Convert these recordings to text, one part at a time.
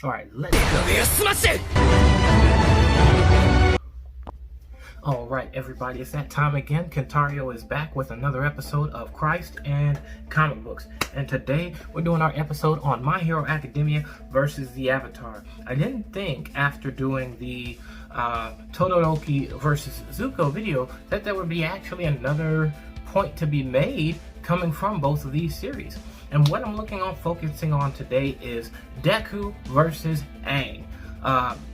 Alright, let's go. Alright, everybody, it's that time again. Kentario is back with another episode of Christ and Comic Books. And today, we're doing our episode on My Hero Academia versus the Avatar. I didn't think, after doing the Todoroki versus Zuko video, that there would be actually another point to be made coming from both of these series. And what I'm focusing on today is Deku versus Aang.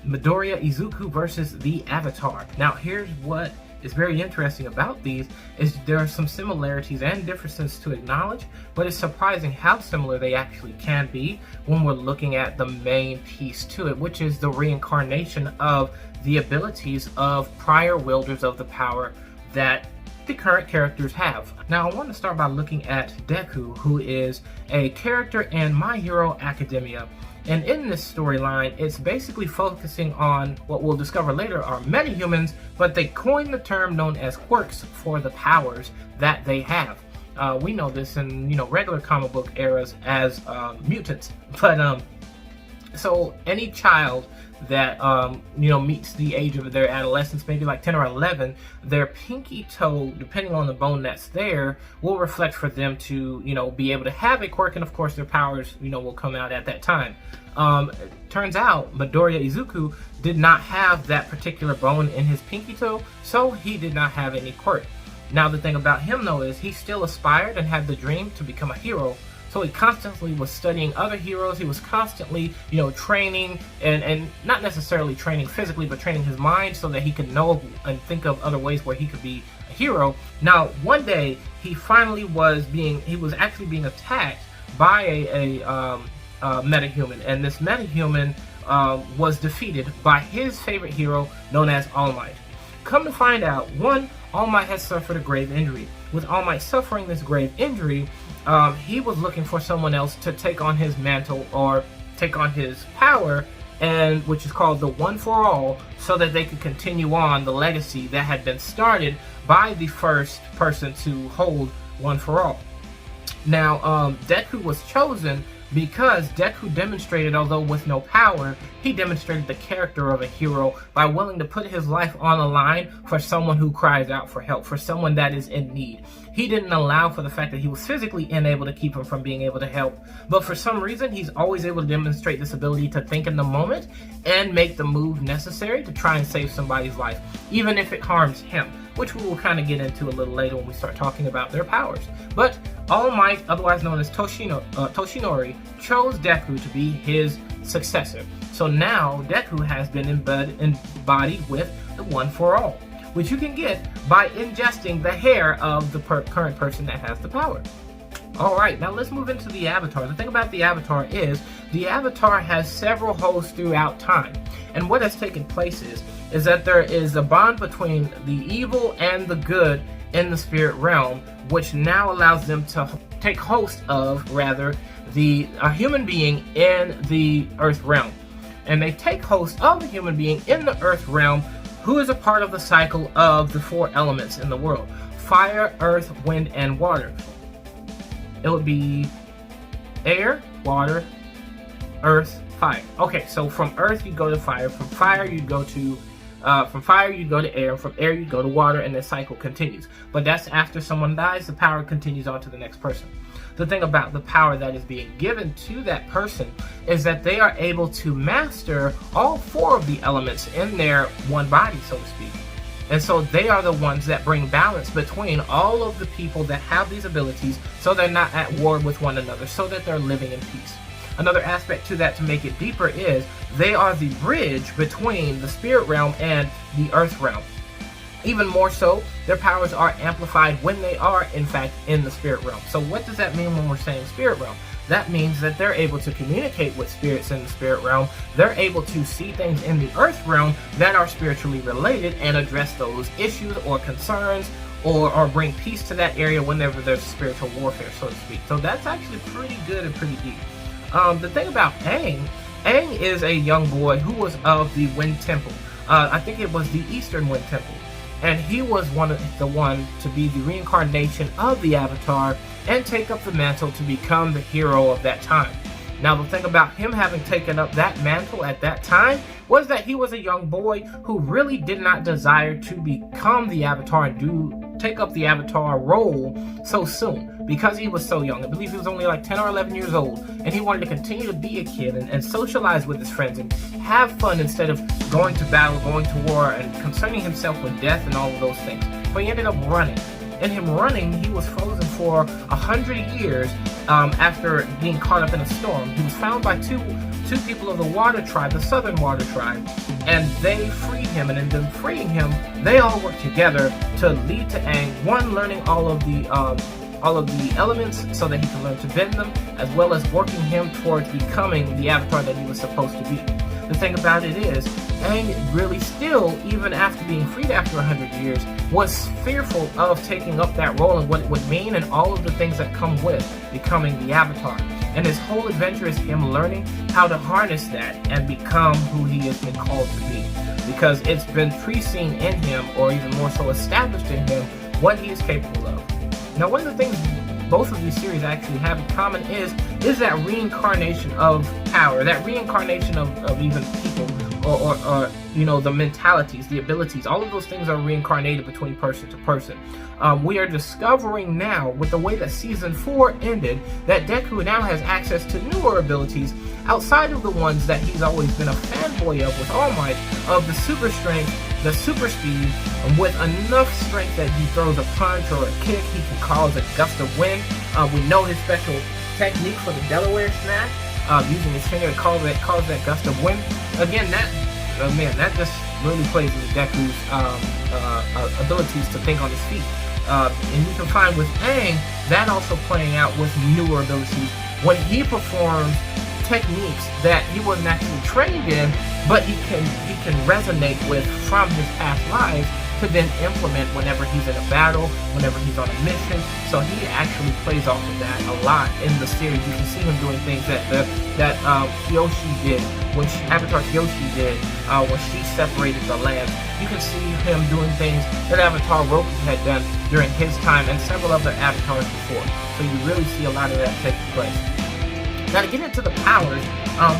Midoriya Izuku versus the Avatar. Now, here's what is very interesting about these is there are some similarities and differences to acknowledge, but it's surprising how similar they actually can be when we're looking at the main piece to it, which is the reincarnation of the abilities of prior wielders of the power that the current characters have. Now, I want to start by looking at Deku, who is a character in My Hero Academia. And in this storyline, it's basically focusing on what we'll discover later are metahumans, but they coined the term known as quirks for the powers that they have. We know this in regular comic book eras as mutants, but so any child that meets the age of their adolescence, maybe like 10 or 11, their pinky toe, depending on the bone that's there, will reflect for them to be able to have a quirk, and of course their powers will come out at that time. Turns out Midoriya Izuku did not have that particular bone in his pinky toe, so he did not have any quirk. Now, the thing about him though is he still aspired and had the dream to become a hero. So he constantly was studying other heroes. He was constantly, training and not necessarily training physically, but training his mind so that he could know and think of other ways where he could be a hero. Now, one day he finally was actually being attacked by a metahuman, and this metahuman was defeated by his favorite hero known as All Might. Come to find out, All Might has suffered a grave injury. With All Might suffering this grave injury, he was looking for someone else to take on his mantle or take on his power, and which is called the One for All, so that they could continue on the legacy that had been started by the first person to hold One for All. Now, Deku was chosen because Deku demonstrated, although with no power, he demonstrated the character of a hero by willing to put his life on the line for someone who cries out for help, for someone that is in need. He didn't allow for the fact that he was physically unable to keep him from being able to help, but for some reason he's always able to demonstrate this ability to think in the moment and make the move necessary to try and save somebody's life, even if it harms him, which we will kind of get into a little later when we start talking about their powers. But All Might, otherwise known as Toshinori, chose Deku to be his successor. So now Deku has been embodied with the One for All, which you can get by ingesting the hair of the current person that has the power. Alright, now let's move into the Avatar. The thing about the Avatar is, the Avatar has several hosts throughout time. And what has taken place is that there is a bond between the evil and the good in the spirit realm, which now allows them to take host of, a human being in the earth realm. And they take host of the human being in the earth realm who is a part of the cycle of the four elements in the world: fire, earth, wind, and water. It would be air, water, earth, fire. Okay, so from earth you go to fire, from fire you go to air, from air you go to water, and the cycle continues. But that's after someone dies, the power continues on to the next person. The thing about the power that is being given to that person is that they are able to master all four of the elements in their one body, so to speak. And so they are the ones that bring balance between all of the people that have these abilities, so they're not at war with one another, so that they're living in peace. Another aspect to that, to make it deeper, is they are the bridge between the spirit realm and the earth realm. Even more so, their powers are amplified when they are, in fact, in the spirit realm. So what does that mean when we're saying spirit realm? That means that they're able to communicate with spirits in the spirit realm. They're able to see things in the earth realm that are spiritually related and address those issues or concerns, or bring peace to that area whenever there's spiritual warfare, so to speak. So that's actually pretty good and pretty deep. The thing about Aang is a young boy who was of the Wind Temple. I think it was the Eastern Wind Temple. And he was the one to be the reincarnation of the Avatar and take up the mantle to become the hero of that time. Now, the thing about him having taken up that mantle at that time was that he was a young boy who really did not desire to become the Avatar and take up the Avatar role so soon, because he was so young. I believe he was only like 10 or 11 years old, and he wanted to continue to be a kid and socialize with his friends and have fun instead of going to battle, going to war, and concerning himself with death and all of those things. But he ended up running. In him running, he was frozen for 100 years after being caught up in a storm. He was found by two people of the Water Tribe, the Southern Water Tribe, and they freed him. And in them freeing him, they all worked together to lead to Aang, one, learning all of the elements so that he can learn to bend them, as well as working him towards becoming the Avatar that he was supposed to be. The thing about it is, Aang really still, even after being freed after 100 years, was fearful of taking up that role and what it would mean and all of the things that come with becoming the Avatar. And his whole adventure is him learning how to harness that and become who he has been called to be. Because it's been pre-seen in him, or even more so established in him, what he is capable of. Now, one of the things both of these series actually have in common is that reincarnation of power, that reincarnation of even people, or you know, the mentalities, the abilities. All of those things are reincarnated between person to person. We are discovering now, with the way that season 4 ended, that Deku now has access to newer abilities outside of the ones that he's always been a fanboy of with All Might, of the super strength, the super speed, and with enough strength that he throws a punch or a kick, he can cause a gust of wind. We know his special technique for the Delaware Smash, using his finger to cause that gust of wind. Again, that just really plays into Deku's abilities to think on his feet. And you can find with Aang that also playing out with newer abilities when he performs techniques that he wasn't actually trained in, but he can resonate with from his past lives to then implement whenever he's in a battle, whenever he's on a mission. So he actually plays off of that a lot in the series. You can see him doing things that Kyoshi did, when Avatar Kyoshi did, when she separated the lands. You can see him doing things that Avatar Roku had done during his time and several other avatars before. So you really see a lot of that taking place. Now, to get into the powers,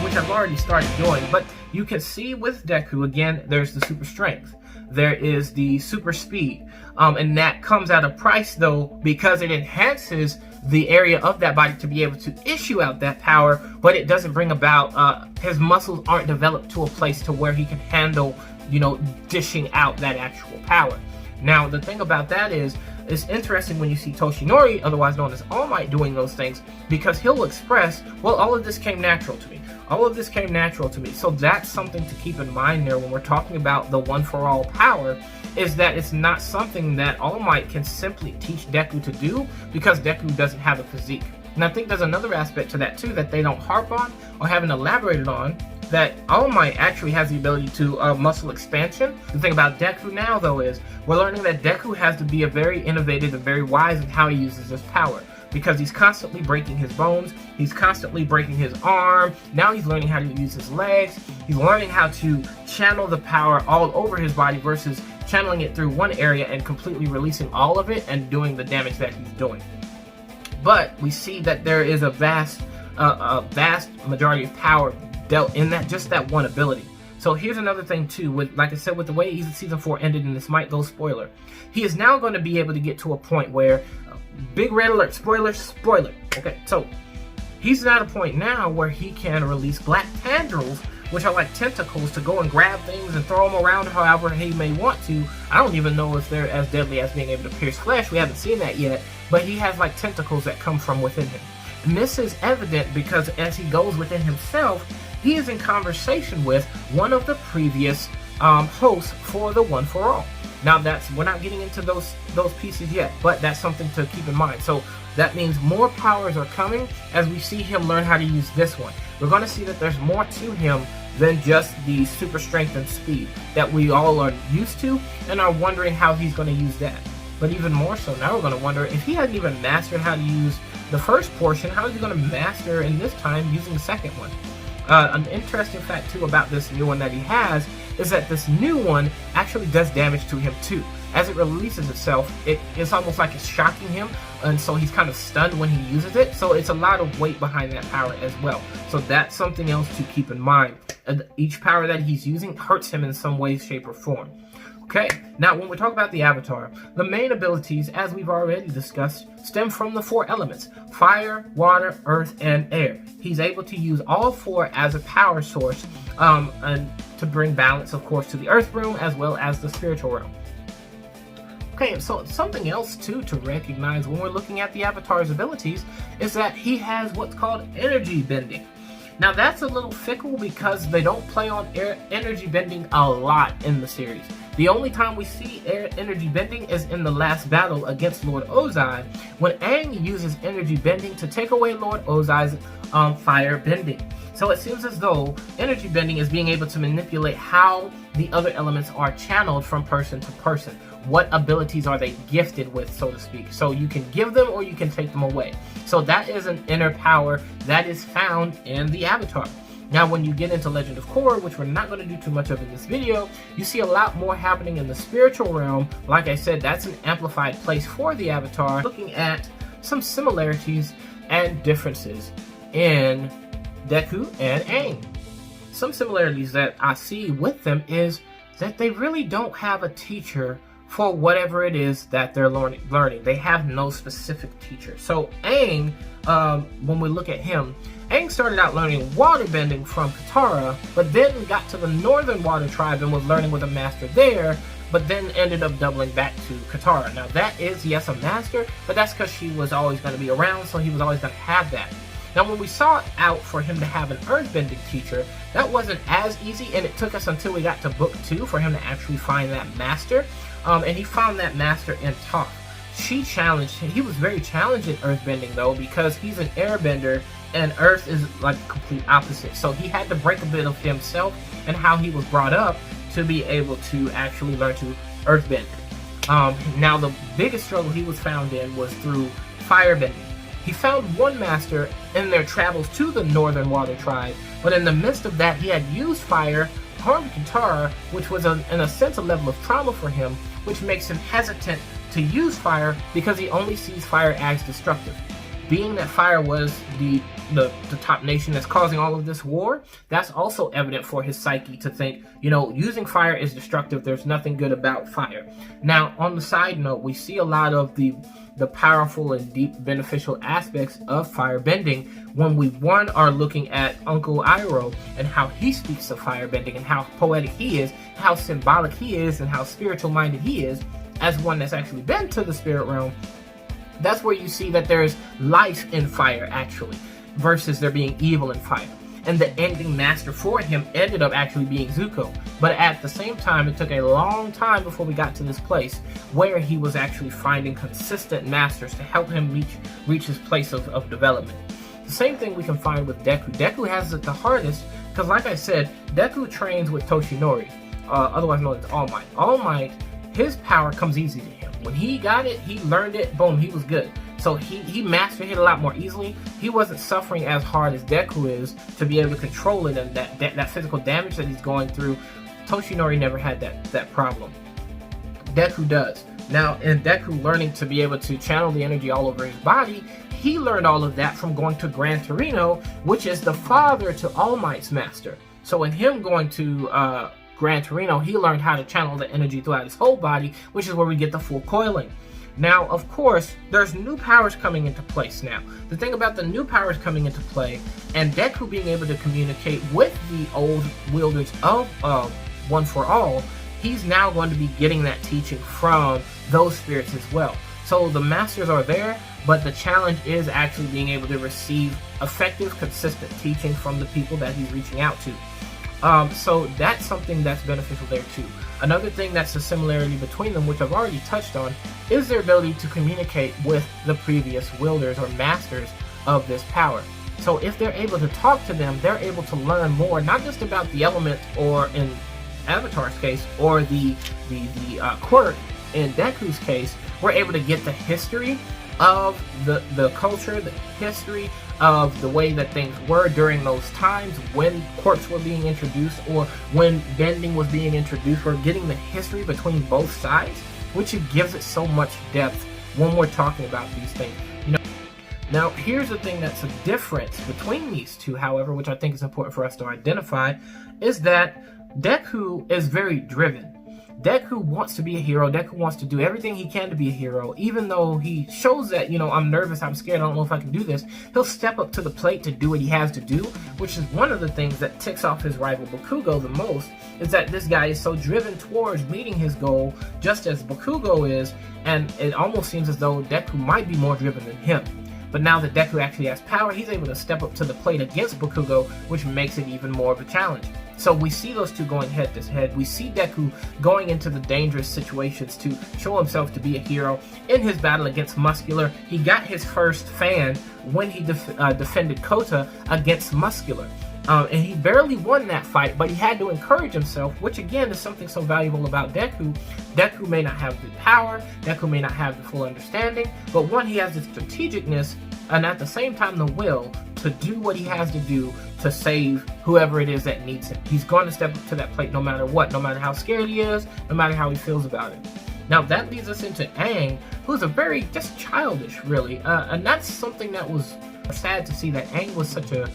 which I've already started doing, but you can see with Deku, again, there's the super strength. There is the super speed, and that comes at a price, though, because it enhances the area of that body to be able to issue out that power, but it doesn't bring about, his muscles aren't developed to a place to where he can handle, you know, dishing out that actual power. Now, the thing about that is, it's interesting when you see Toshinori, otherwise known as All Might, doing those things, because he'll express, well, all of this came natural to me. All of this came natural to me. So that's something to keep in mind there when we're talking about the one-for-all power, is that it's not something that All Might can simply teach Deku to do, because Deku doesn't have a physique. And I think there's another aspect to that, too, that they don't harp on or haven't elaborated on, that All Might actually has the ability to muscle expansion. The thing about Deku now, though, is we're learning that Deku has to be a very innovative and very wise in how he uses his power, because he's constantly breaking his bones, he's constantly breaking his arm, now he's learning how to use his legs, he's learning how to channel the power all over his body versus channeling it through one area and completely releasing all of it and doing the damage that he's doing. But we see that there is a vast majority of power dealt in that, just that one ability. So here's another thing too, with, like I said, with the way season 4 ended, and this might go spoiler, he is now going to be able to get to a point where, big red alert, spoiler, okay, so he's at a point now where he can release black tendrils, which are like tentacles, to go and grab things and throw them around however he may want to. I don't even know if they're as deadly as being able to pierce flesh. We haven't seen that yet, but he has like tentacles that come from within him. And this is evident because as he goes within himself, he is in conversation with one of the previous hosts for the One for All. Now, we're not getting into those pieces yet, but that's something to keep in mind. So that means more powers are coming as we see him learn how to use this one. We're going to see that there's more to him than just the super strength and speed that we all are used to and are wondering how he's going to use that. But even more so, now we're going to wonder if he hasn't even mastered how to use the first portion, how is he going to master in this time using the second one? An interesting fact too about this new one that he has is that this new one actually does damage to him too. as it releases itself, it's almost like it's shocking him, and so he's kind of stunned when he uses it. So it's a lot of weight behind that power as well. So that's something else to keep in mind. Each power that he's using hurts him in some way, shape, or form. Okay, now when we talk about the Avatar, the main abilities, as we've already discussed, stem from the 4 elements: fire, water, earth, and air. He's able to use all 4 as a power source, and to bring balance, of course, to the earth realm as well as the spiritual realm. Okay, so something else too to recognize when we're looking at the Avatar's abilities is that he has what's called energy bending. Now that's a little fickle because they don't play on energy bending a lot in the series. The only time we see energy bending is in the last battle against Lord Ozai, when Aang uses energy bending to take away Lord Ozai's fire bending. So it seems as though energy bending is being able to manipulate how the other elements are channeled from person to person. What abilities are they gifted with, so to speak? So you can give them or you can take them away. So that is an inner power that is found in the Avatar. Now, when you get into Legend of Korra, which we're not going to do too much of in this video, you see a lot more happening in the spiritual realm. Like I said, that's an amplified place for the Avatar. Looking at some similarities and differences in Deku and Aang. Some similarities that I see with them is that they really don't have a teacher for whatever it is that they're learning. They have no specific teacher. So Aang, when we look at him, Aang started out learning water bending from Katara, but then got to the Northern Water Tribe and was learning with a master there, but then ended up doubling back to Katara. Now that is, yes, a master, but that's because she was always going to be around, so he was always going to have that. Now when we sought out for him to have an earthbending teacher, that wasn't as easy, and it took us until we got to book 2 for him to actually find that master. And he found that master in Toph. She challenged him. He was very challenged in earthbending though, because he's an airbender and Earth is like the complete opposite. So he had to break a bit of himself and how he was brought up to be able to actually learn to earthbend. Now the biggest struggle he was found in was through firebending. He found one master in their travels to the Northern Water Tribe, but in the midst of that he had used fire, harmed Katara, which was in a sense a level of trauma for him, which makes him hesitant to use fire because he only sees fire as destructive. Being that fire was the top nation that's causing all of this war, that's also evident for his psyche to think, you know, using fire is destructive, there's nothing good about fire. Now, on the side note, we see a lot of the powerful and deep beneficial aspects of firebending when we are looking at Uncle Iroh and how he speaks of firebending and how poetic he is, how symbolic he is, and how spiritual minded he is as one that's actually been to the spirit realm. That's where you see that there's life in fire, actually, versus there being evil in fire. And the ending master for him ended up actually being Zuko. But at the same time, it took a long time before we got to this place where he was actually finding consistent masters to help him reach his place of development. The same thing we can find with Deku. Deku has it the hardest because, like I said, Deku trains with Toshinori, otherwise known as All Might. All Might, his power comes easy to him. When he got it, he learned it, boom, he was good. So he mastered it a lot more easily. He wasn't suffering as hard as Deku is to be able to control it, and that physical damage that he's going through, Toshinori never had that problem. Deku does. Now, in Deku learning to be able to channel the energy all over his body, he learned all of that from going to Gran Torino, which is the father to All Might's master. So in him going to Gran Torino, he learned how to channel the energy throughout his whole body, which is where we get the full coiling. Now, of course, there's new powers coming into place now. The thing about the new powers coming into play, and Deku being able to communicate with the old wielders of One for All, he's now going to be getting that teaching from those spirits as well. So the masters are there, but the challenge is actually being able to receive effective, consistent teaching from the people that he's reaching out to. So that's something that's beneficial there too. Another thing that's a similarity between them, which I've already touched on, is their ability to communicate with the previous wielders or masters of this power. So if they're able to talk to them, they're able to learn more, not just about the element, or in Avatar's case, or the quirk. In Deku's case, we're able to get the history of the culture, the history of the way that things were during those times when quirks were being introduced or when bending was being introduced. We're getting the history between both sides, which it gives it so much depth when we're talking about these things. Now, here's the thing that's a difference between these two, however, which I think is important for us to identify, is that Deku is very driven. Deku wants to be a hero. Deku wants to do everything he can to be a hero, even though he shows that, I'm nervous, I'm scared, I don't know if I can do this. He'll step up to the plate to do what he has to do, which is one of the things that ticks off his rival Bakugo the most, is that this guy is so driven towards meeting his goal, just as Bakugo is, and it almost seems as though Deku might be more driven than him. But now that Deku actually has power, he's able to step up to the plate against Bakugo, which makes it even more of a challenge. So we see those two going head to head. We see Deku going into the dangerous situations to show himself to be a hero. In his battle against Muscular, he got his first fan when he defended Kota against Muscular. And he barely won that fight, but he had to encourage himself, which again is something so valuable about Deku. Deku may not have the power, Deku may not have the full understanding, but one, he has the strategicness and at the same time the will to do what he has to do to save whoever it is that needs him. He's going to step up to that plate no matter what, no matter how scared he is, no matter how he feels about it. Now that leads us into Aang, who's a very just childish, really, and that's something that was sad to see, that Aang was such a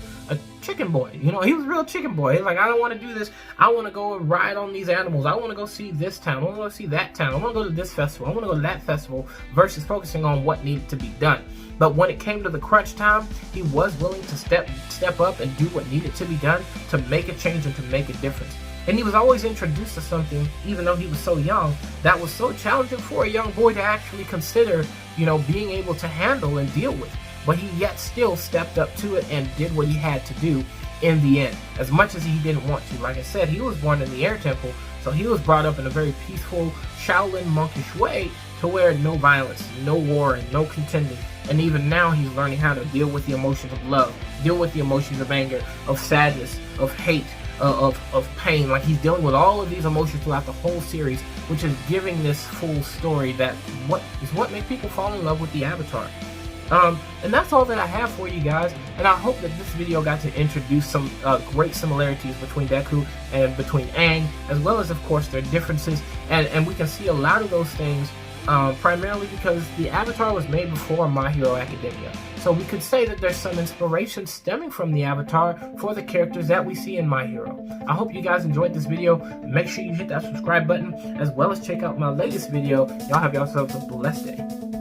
chicken boy. He was a real chicken boy. He's like, I don't want to do this. I want to go and ride on these animals. I want to go see this town. I want to go see that town. I want to go to this festival. I want to go to that festival, versus focusing on what needed to be done. But when it came to the crunch time, he was willing to step up and do what needed to be done to make a change and to make a difference. And he was always introduced to something, even though he was so young, that was so challenging for a young boy to actually consider, being able to handle and deal with. But he yet still stepped up to it and did what he had to do in the end, as much as he didn't want to. Like I said, he was born in the Air Temple, so he was brought up in a very peaceful, Shaolin monkish way, to where no violence, no war, and no contending. And even now he's learning how to deal with the emotions of love, deal with the emotions of anger, of sadness, of hate, of pain. Like, he's dealing with all of these emotions throughout the whole series, which is giving this full story that what makes people fall in love with the Avatar. And that's all that I have for you guys, and I hope that this video got to introduce some great similarities between Deku and between Aang, as well as, of course, their differences, and we can see a lot of those things primarily because the Avatar was made before My Hero Academia. So we could say that there's some inspiration stemming from the Avatar for the characters that we see in My Hero. I hope you guys enjoyed this video. Make sure you hit that subscribe button, as well as check out my latest video. Y'all have yourselves a blessed day.